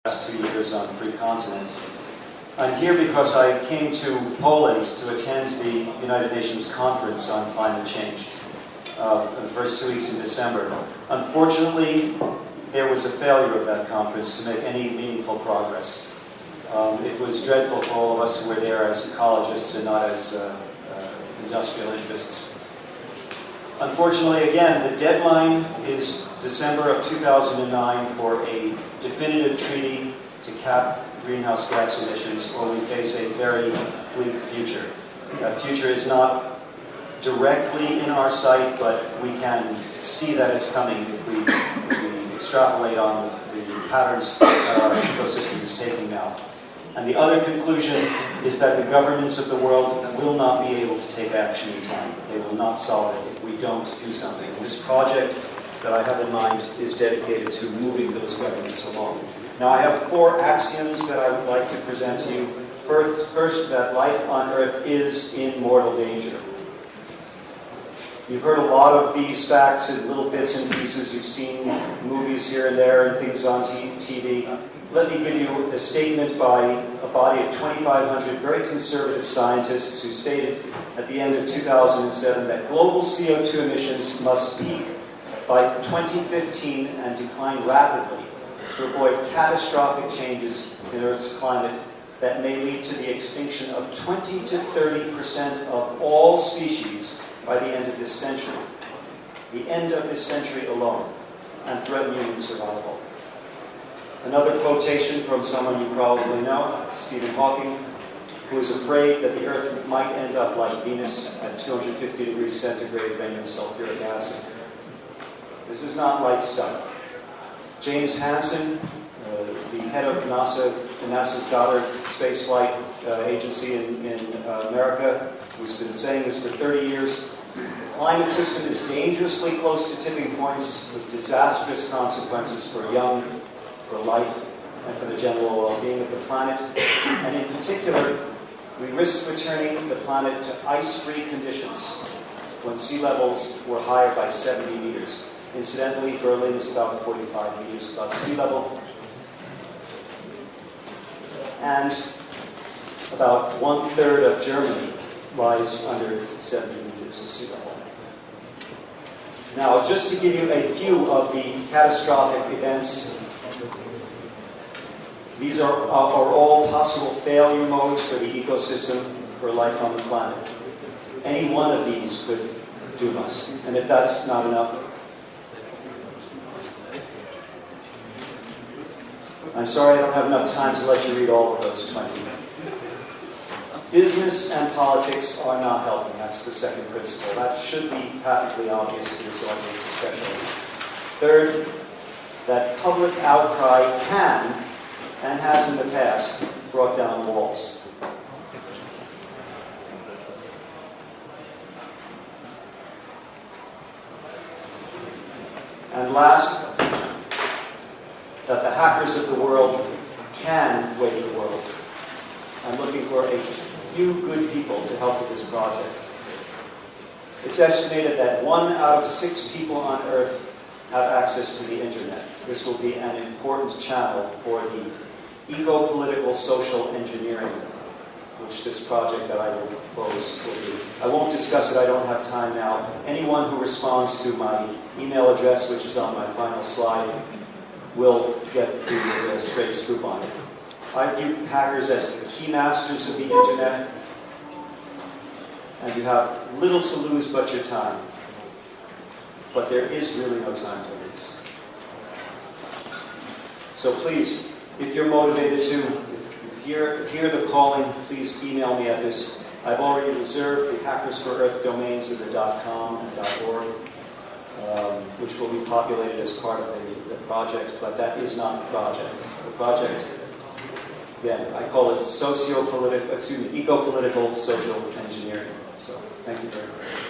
last 2 years on 3 continents. I'm here because I came to Poland to attend the United Nations Conference on Climate Change for the first 2 weeks in December. Unfortunately, there was a failure of that conference to make any meaningful progress. It was dreadful for all of us who were there as ecologists and not as industrial interests. Unfortunately, again, the deadline is December of 2009 for a definitive treaty to cap greenhouse gas emissions, or we face a very bleak future. That future is not directly in our sight, but we can see that it's coming if we extrapolate on the patterns that our ecosystem is taking now. And the other conclusion is that the governments of the world will not be able to take action in time. They will not solve it if we don't do something. And this project that I have in mind is dedicated to moving those governments along. Now, I have 4 axioms that I would like to present to you. First, that life on Earth is in mortal danger. You've heard a lot of these facts in little bits and pieces. You've seen movies here and there and things on TV. Let me give you a statement by a body of 2,500 very conservative scientists who stated at the end of 2007 that global CO2 emissions must peak by 2015 and decline rapidly to avoid catastrophic changes in Earth's climate that may lead to the extinction of 20 to 30% of all species by the end of this century. The end of this century alone, and threaten human survival. Another quotation from someone you probably know, Stephen Hawking, who is afraid that the Earth might end up like Venus at 250 degrees centigrade raining sulfuric acid. This is not light stuff. James Hansen, the head of NASA's Goddard Space Flight Agency in America, who's been saying this for 30 years, the climate system is dangerously close to tipping points with disastrous consequences for life, and for the general well-being of the planet. And in particular, we risk returning the planet to ice-free conditions when sea levels were higher by 70 meters. Incidentally, Berlin is about 45 meters above sea level. And about 1/3 of Germany lies under 70 meters of sea level. Now, just to give you a few of the catastrophic events, these are all possible failure modes for the ecosystem, for life on the planet. Any one of these could doom us. And if that's not enough, I'm sorry I don't have enough time to let you read all of those 20. Business and politics are not helping. That's the second principle. That should be patently obvious to this audience especially. Third, that public outcry can, and has in the past, brought down walls. And last, that the hackers of the world can wake the world. I'm looking for a few good people to help with this project. It's estimated that 1 out of 6 people on Earth have access to the internet. This will be an important channel for the eco-political social engineering, which this project that I will propose will do. I won't discuss it, I don't have time now. Anyone who responds to my email address, which is on my final slide, will get the straight scoop on it. I view hackers as the key masters of the internet, and you have little to lose but your time. But there is really no time to lose. So please, if you're motivated to, if you hear the calling, please email me at this. I've already reserved the Hackers4earth domains of the .com and .org, which will be populated as part of the project, but that is not the project. The project, again, I call it eco-political social engineering. So, thank you very much.